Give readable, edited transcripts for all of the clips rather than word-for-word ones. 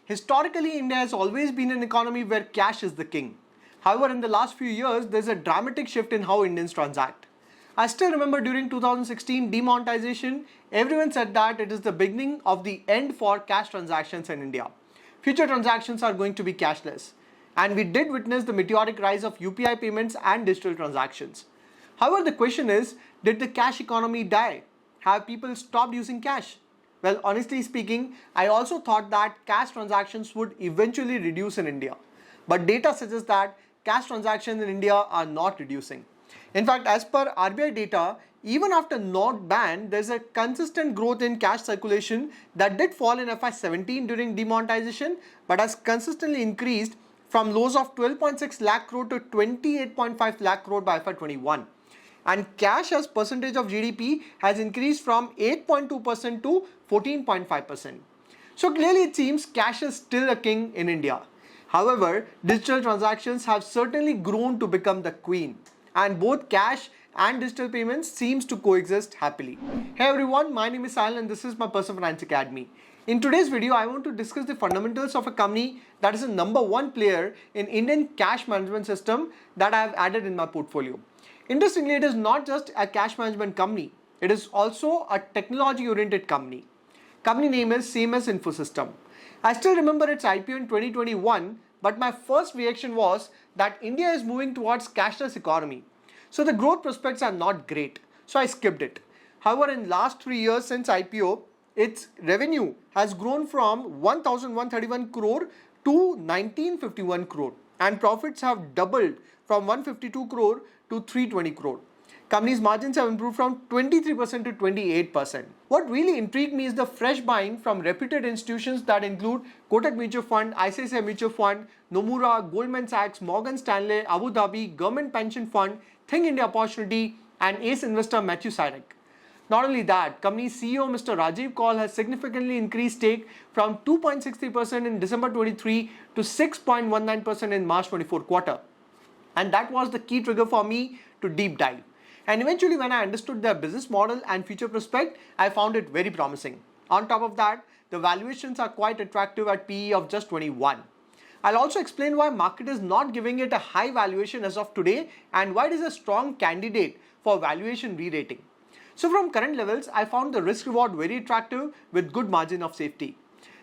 Historically, India has always been an economy where cash is the king. However, in the last few years, there's a dramatic shift in how Indians transact. I still remember during 2016 demonetization, everyone said that it is the beginning of the end for cash transactions in India. Future transactions are going to be cashless. And we did witness the meteoric rise of UPI payments and digital transactions. However, the question is, did the cash economy die? Have people stopped using cash? Well, honestly speaking, I also thought that cash transactions would eventually reduce in India. But data suggests that cash transactions in India are not reducing. In fact, as per RBI data, even after note ban, there's a consistent growth in cash circulation that did fall in FY17 during demonetization, but has consistently increased from lows of 12.6 lakh crore to 28.5 lakh crore by FY21. And cash as percentage of GDP has increased from 8.2% to 14.5%. So clearly it seems cash is still a king in India. However, digital transactions have certainly grown to become the queen, and both cash and digital payments seems to coexist happily. Hey everyone, my name is Sal and this is my Personal Finance Academy. In today's video, I want to discuss the fundamentals of a company that is a #1 player in Indian cash management system that I have added in my portfolio. Interestingly, it is not just a cash management company, it is also a technology-oriented company. Company name is CMS Infosystem. I still remember its IPO in 2021, but my first reaction was that India is moving towards cashless economy. So the growth prospects are not great, so I skipped it. However, in last 3 years since IPO, its revenue has grown from 1,131 crore to 1,951 crore and profits have doubled from 152 crore to 320 crore. Company's margins have improved from 23% to 28%. What really intrigued me is the fresh buying from reputed institutions that include Kotak Mutual Fund, ICICI Mutual Fund, Nomura, Goldman Sachs, Morgan Stanley, Abu Dhabi, Government Pension Fund, Think India Opportunity, and ace investor Matthew Syrick. Not only that, company CEO Mr. Rajiv Kaul has significantly increased stake from 2.63% in December 23 to 6.19% in March 24 quarter. And that was the key trigger for me to deep dive. And eventually when I understood their business model and future prospect, I found it very promising. On top of that, the valuations are quite attractive at PE of just 21. I'll also explain why market is not giving it a high valuation as of today and why it is a strong candidate for valuation re-rating. So from current levels, I found the risk reward very attractive with good margin of safety.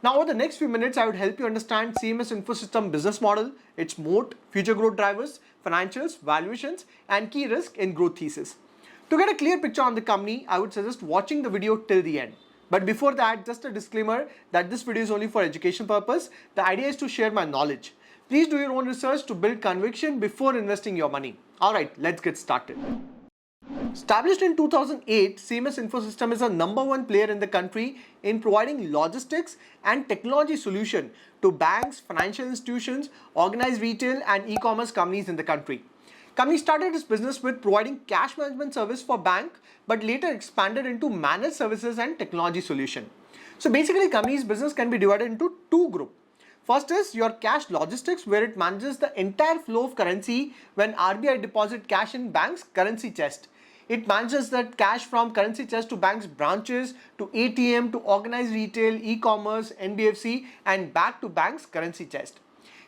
Now over the next few minutes, I would help you understand CMS Infosystem business model, its moat, future growth drivers, financials, valuations, and key risk in growth thesis. To get a clear picture on the company, I would suggest watching the video till the end. But before that, just a disclaimer that this video is only for education purpose. The idea is to share my knowledge. Please do your own research to build conviction before investing your money. Alright, let's get started. Established in 2008, CMS Infosystem is a #1 player in the country in providing logistics and technology solution to banks, financial institutions, organized retail and e-commerce companies in the country. Company started its business with providing cash management service for bank, but later expanded into managed services and technology solution. So basically, company's business can be divided into two groups. First is your cash logistics, where it manages the entire flow of currency when RBI deposit cash in bank's currency chest. It manages that cash from currency chest to bank's branches, to ATM, to organized retail, e-commerce, NBFC, and back to bank's currency chest.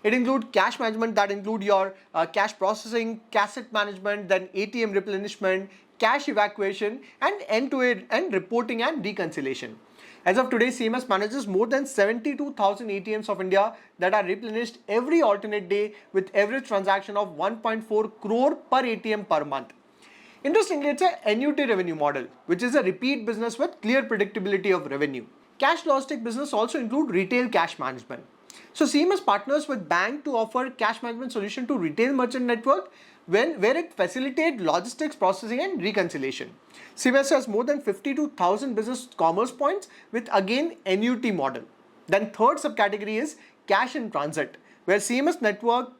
It includes cash management that include your cash processing, cassette management, then ATM replenishment, cash evacuation, and end-to-end reporting and reconciliation. As of today, CMS manages more than 72,000 ATMs of India that are replenished every alternate day with average transaction of 1.4 crore per ATM per month. Interestingly, it's an annuity revenue model, which is a repeat business with clear predictability of revenue. Cash logistic business also include retail cash management. So CMS partners with bank to offer cash management solution to retail merchant network where it facilitates logistics processing and reconciliation. CMS has more than 52,000 business commerce points with again annuity model. Then third subcategory is cash in transit, where CMS network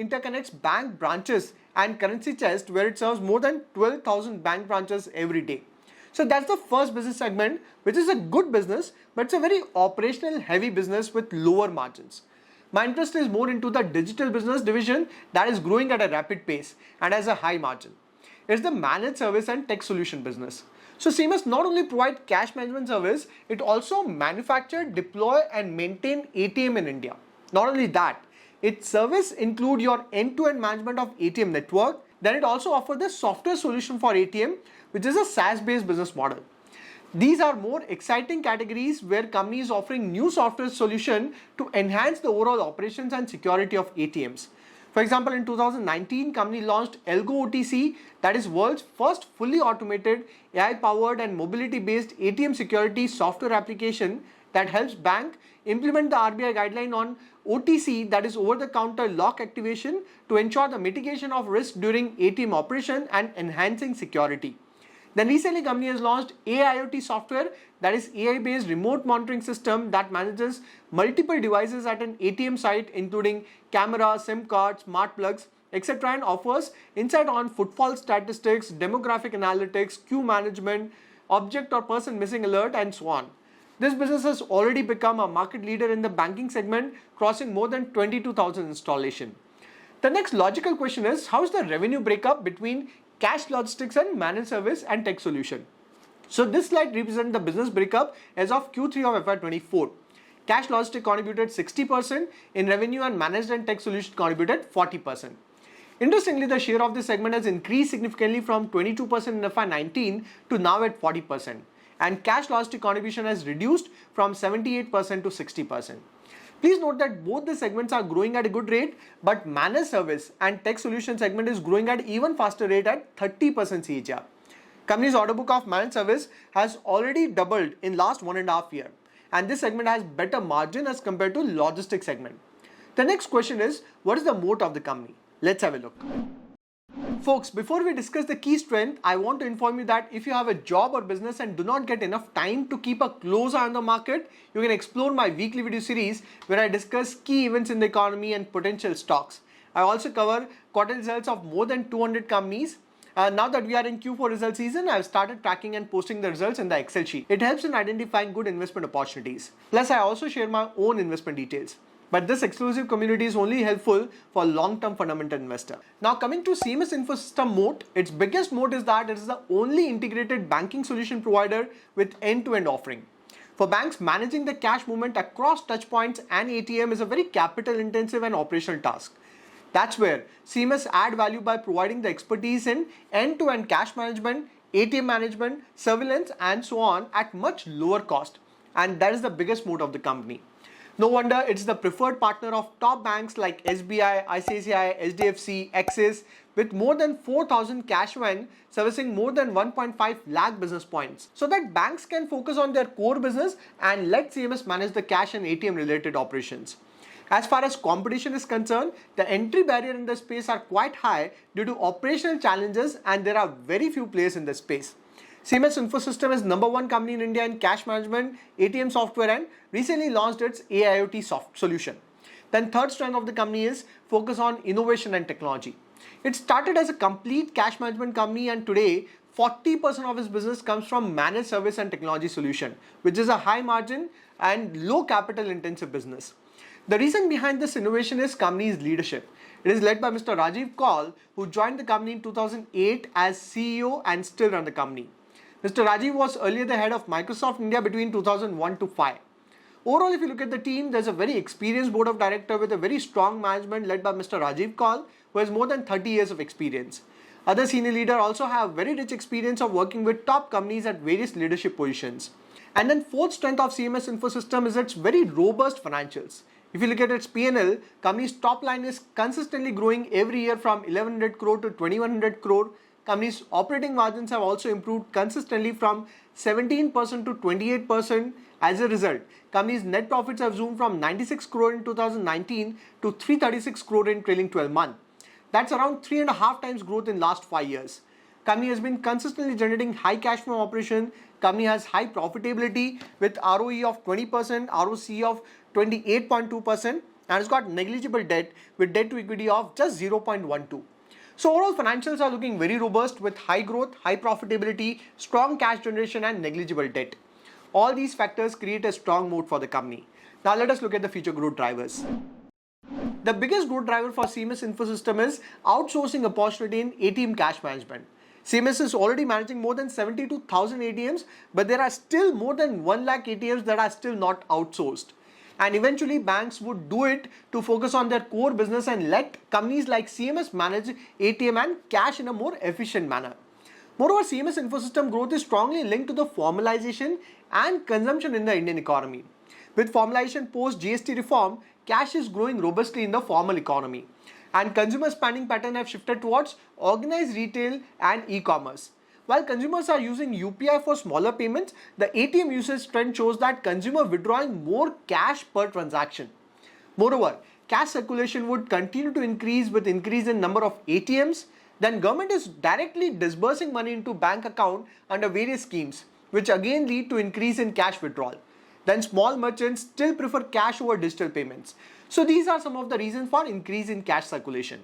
interconnects bank branches and currency chest, where it serves more than 12,000 bank branches every day. So that's the first business segment, which is a good business, but it's a very operational heavy business with lower margins. My interest is more into the digital business division that is growing at a rapid pace and has a high margin. It's the managed service and tech solution business. So CMS not only provide cash management service, it also manufacture, deploy and maintain ATM in India. Not only that, its service include your end-to-end management of ATM network. Then it also offers the software solution for ATM, which is a SaaS-based business model. These are more exciting categories where companies offering new software solution to enhance the overall operations and security of ATMs. For example, in 2019, company launched Elgo OTC, that is world's first fully automated AI-powered and mobility-based ATM security software application that helps bank implement the RBI guideline on OTC, that is over-the-counter lock activation, to ensure the mitigation of risk during ATM operation and enhancing security. Then recently, company has launched AIoT software, that is AI-based remote monitoring system that manages multiple devices at an ATM site, including camera, SIM card, smart plugs, etc., and offers insight on footfall statistics, demographic analytics, queue management, object or person missing alert, and so on. This business has already become a market leader in the banking segment, crossing more than 22,000 installation. The next logical question is, how is the revenue breakup between cash logistics and managed service and tech solution? So this slide represents the business breakup as of Q3 of FY24. Cash logistics contributed 60% in revenue and managed and tech solution contributed 40%. Interestingly, the share of this segment has increased significantly from 22% in FY19 to now at 40%. And cash logistics contribution has reduced from 78% to 60%. Please note that both the segments are growing at a good rate, but managed service and tech solution segment is growing at even faster rate at 30% CAGR. Company's order book of managed service has already doubled in last 1.5 years, and this segment has better margin as compared to logistics segment. The next question is, what is the moat of the company? Let's have a look. Folks, before we discuss the key strength, I want to inform you that if you have a job or business and do not get enough time to keep a close eye on the market, you can explore my weekly video series where I discuss key events in the economy and potential stocks. I also cover quarter results of more than 200 companies. Now that we are in Q4 result season, I have started tracking and posting the results in the Excel sheet. It helps in identifying good investment opportunities. Plus, I also share my own investment details. But this exclusive community is only helpful for long-term fundamental investor. Now coming to CMS Infosystem Moat, its biggest moat is that it is the only integrated banking solution provider with end-to-end offering. For banks, managing the cash movement across touchpoints and ATM is a very capital-intensive and operational task. That's where CMS add value by providing the expertise in end-to-end cash management, ATM management, surveillance, and so on at much lower cost. And that is the biggest moat of the company. No wonder it's the preferred partner of top banks like SBI, ICICI, HDFC, Axis, with more than 4,000 cash van servicing more than 1.5 lakh business points, so that banks can focus on their core business and let CMS manage the cash and ATM related operations. As far as competition is concerned, the entry barrier in the space are quite high due to operational challenges, and there are very few players in the space. CMS Infosystem is #1 company in India in cash management, ATM software, and recently launched its AIoT solution. Then third strength of the company is focus on innovation and technology. It started as a complete cash management company, and today 40% of its business comes from managed service and technology solution, which is a high margin and low capital intensive business. The reason behind this innovation is company's leadership. It is led by Mr. Rajiv Kaul, who joined the company in 2008 as CEO and still run the company. Mr. Rajiv was earlier the head of Microsoft India between 2001 to 5. Overall, if you look at the team, there's a very experienced board of directors with a very strong management led by Mr. Rajiv Kaul, who has more than 30 years of experience. Other senior leaders also have very rich experience of working with top companies at various leadership positions. And then fourth strength of CMS Infosystem is its very robust financials. If you look at its P&L, company's top line is consistently growing every year from 1100 crore to 2100 crore. Company's operating margins have also improved consistently from 17% to 28%. As a result, company's net profits have zoomed from 96 crore in 2019 to 336 crore in trailing 12 months. That's around 3.5 times growth in last 5 years. Company has been consistently generating high cash from operation. Company has high profitability with ROE of 20%, ROC of 28.2%, and has got negligible debt with debt to equity of just 0.12. So overall financials are looking very robust with high growth, high profitability, strong cash generation, and negligible debt. All these factors create a strong moat for the company. Now let us look at the future growth drivers. The biggest growth driver for CMS Infosystem is outsourcing opportunity in ATM cash management. CMS is already managing more than 72,000 ATMs, but there are still more than 1 lakh ATMs that are still not outsourced. And eventually banks would do it to focus on their core business and let companies like CMS manage ATM and cash in a more efficient manner. Moreover, CMS Infosystem growth is strongly linked to the formalization and consumption in the Indian economy. With formalization post GST reform, cash is growing robustly in the formal economy. And consumer spending pattern have shifted towards organized retail and e-commerce. While consumers are using UPI for smaller payments, the ATM usage trend shows that consumer withdrawing more cash per transaction. Moreover, cash circulation would continue to increase with increase in number of ATMs. Then government is directly disbursing money into bank account under various schemes, which again lead to increase in cash withdrawal. Then small merchants still prefer cash over digital payments. So these are some of the reasons for increase in cash circulation.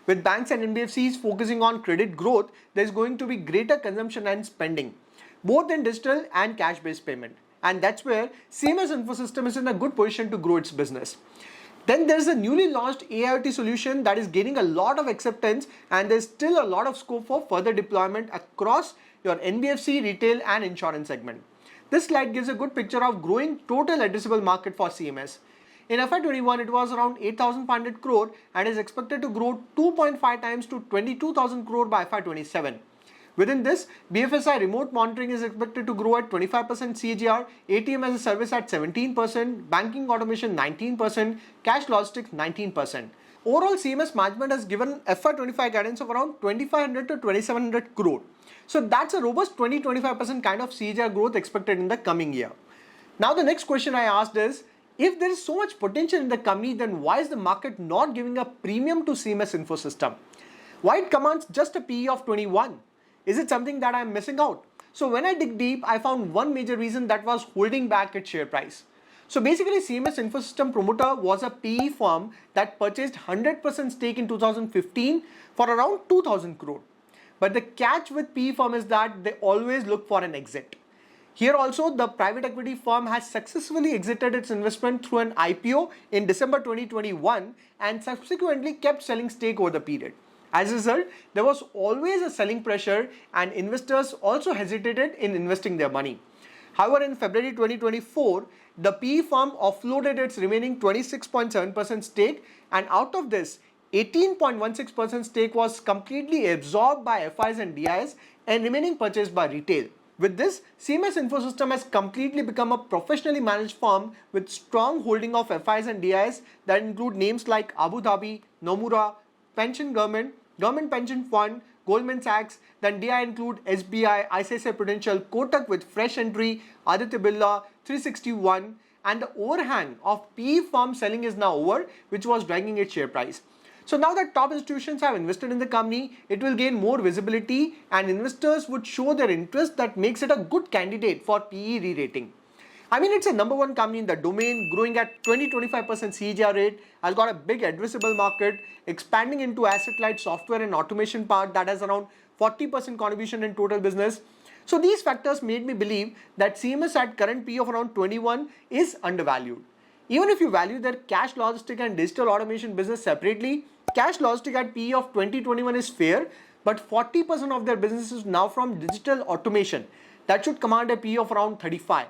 With banks and NBFCs focusing on credit growth, there is going to be greater consumption and spending, both in digital and cash-based payment. And that's where CMS Infosystem is in a good position to grow its business. Then there's a newly launched AIoT solution that is gaining a lot of acceptance, and there's still a lot of scope for further deployment across your NBFC, retail and insurance segment. This slide gives a good picture of growing total addressable market for CMS. In FY21, it was around 8,500 crore and is expected to grow 2.5 times to 22,000 crore by FY27. Within this, BFSI remote monitoring is expected to grow at 25% CAGR, ATM as a service at 17%, banking automation 19%, cash logistics 19%. Overall, CMS management has given FY25 guidance of around 2,500 to 2,700 crore. So that's a robust 20-25% kind of CAGR growth expected in the coming year. Now the next question I asked is, if there is so much potential in the company, then why is the market not giving a premium to CMS Infosystem? Why it commands just a PE of 21? Is it something that I am missing out? So when I dig deep, I found one major reason that was holding back its share price. So basically, CMS Infosystem promoter was a PE firm that purchased 100% stake in 2015 for around 2,000 crore. But the catch with PE firm is that they always look for an exit. Here also, the private equity firm has successfully exited its investment through an IPO in December 2021 and subsequently kept selling stake over the period. As a result, there was always a selling pressure and investors also hesitated in investing their money. However, in February 2024, the PE firm offloaded its remaining 26.7% stake, and out of this, 18.16% stake was completely absorbed by FIs and DIs and remaining purchased by retail. With this, CMS Infosystem has completely become a professionally managed firm with strong holding of FIs and DIs that include names like Abu Dhabi, Nomura, Pension Government, Government Pension Fund, Goldman Sachs. Then DI include SBI, ICICI Prudential, Kotak with fresh entry, Aditya Birla, 361, and the overhang of PE firm selling is now over, which was dragging its share price. So now that top institutions have invested in the company, it will gain more visibility and investors would show their interest. That makes it a good candidate for PE re-rating. I mean, it's a number one company in the domain, growing at 20-25% CAGR rate, has got a big addressable market, expanding into asset-light software and automation part that has around 40% contribution in total business. So these factors made me believe that CMS at current PE of around 21 is undervalued. Even if you value their cash logistic and digital automation business separately, cash logistic at PE of 2021 is fair, but 40% of their business is now from digital automation. That should command a PE of around 35.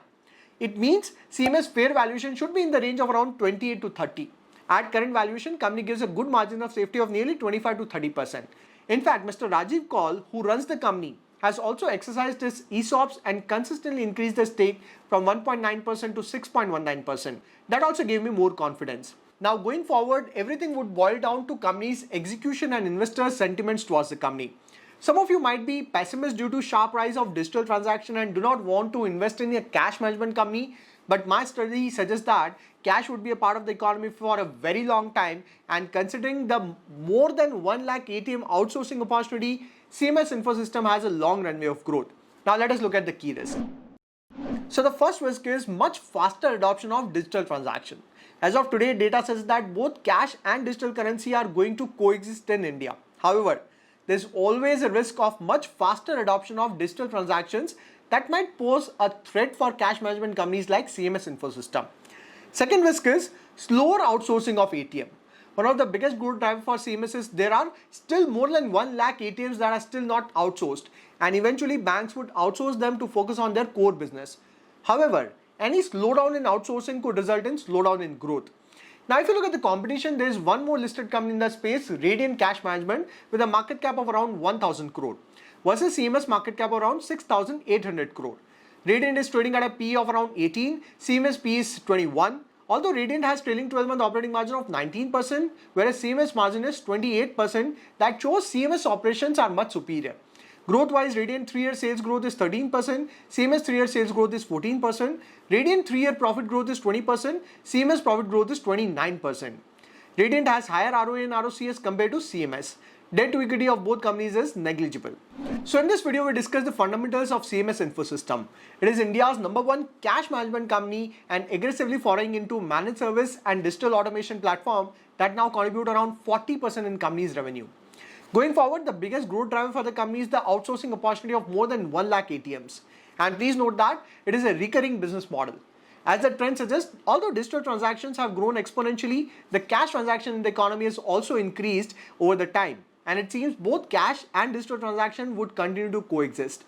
It means CMS fair valuation should be in the range of around 28 to 30. At current valuation, company gives a good margin of safety of nearly 25 to 30%. In fact, Mr. Rajiv Kaul, who runs the company, has also exercised his ESOPs and consistently increased the stake from 1.9% to 6.19%. That also gave me more confidence. Now going forward, everything would boil down to company's execution and investors' sentiments towards the company. Some of you might be pessimist due to sharp rise of digital transaction and do not want to invest in a cash management company. But my study suggests that cash would be a part of the economy for a very long time, and considering the more than 1 lakh ATM outsourcing opportunity, CMS Infosystem has a long runway of growth. Now let us look at the key risks. So the first risk is much faster adoption of digital transaction. As of today, data says that both cash and digital currency are going to coexist in India. However, there's always a risk of much faster adoption of digital transactions that might pose a threat for cash management companies like CMS Infosystem. Second risk is slower outsourcing of ATM. One of the biggest growth drivers for CMS is there are still more than 1 lakh ATMs that are still not outsourced, and eventually banks would outsource them to focus on their core business. However, any slowdown in outsourcing could result in slowdown in growth. Now, if you look at the competition, there is one more listed company in the space, Radiant Cash Management, with a market cap of around 1,000 crore versus CMS market cap of around 6,800 crore. Radiant is trading at a PE of around 18, CMS PE is 21. Although Radiant has trailing 12-month operating margin of 19%, whereas CMS margin is 28%, that shows CMS operations are much superior. Growth-wise, Radiant 3-year sales growth is 13%, CMS 3-year sales growth is 14%, Radiant 3-year profit growth is 20%, CMS profit growth is 29%. Radiant has higher ROA and ROCS compared to CMS. Debt to equity of both companies is negligible. So in this video, we discuss the fundamentals of CMS Infosystem. It is India's #1 cash management company and aggressively foraying into managed service and digital automation platform that now contribute around 40% in company's revenue. Going forward, the biggest growth driver for the company is the outsourcing opportunity of more than 1 lakh ATMs. And please note that it is a recurring business model. As the trend suggests, although digital transactions have grown exponentially, the cash transaction in the economy has also increased over the time. And it seems both cash and digital transaction would continue to coexist.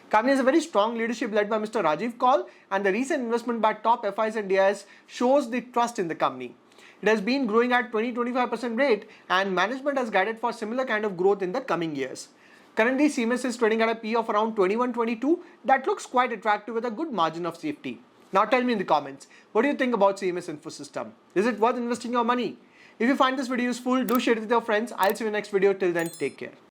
Company has a very strong leadership led by Mr. Rajiv Kaul, and the recent investment by top FIs and DIs shows the trust in the company. It has been growing at 20-25% rate, and management has guided for similar kind of growth in the coming years. Currently, CMS is trading at a P of around 21-22. That looks quite attractive with a good margin of safety. Now tell me in the comments, what do you think about CMS Infosystem? Is it worth investing your money? If you find this video useful, do share it with your friends. I'll see you in the next video. Till then, take care.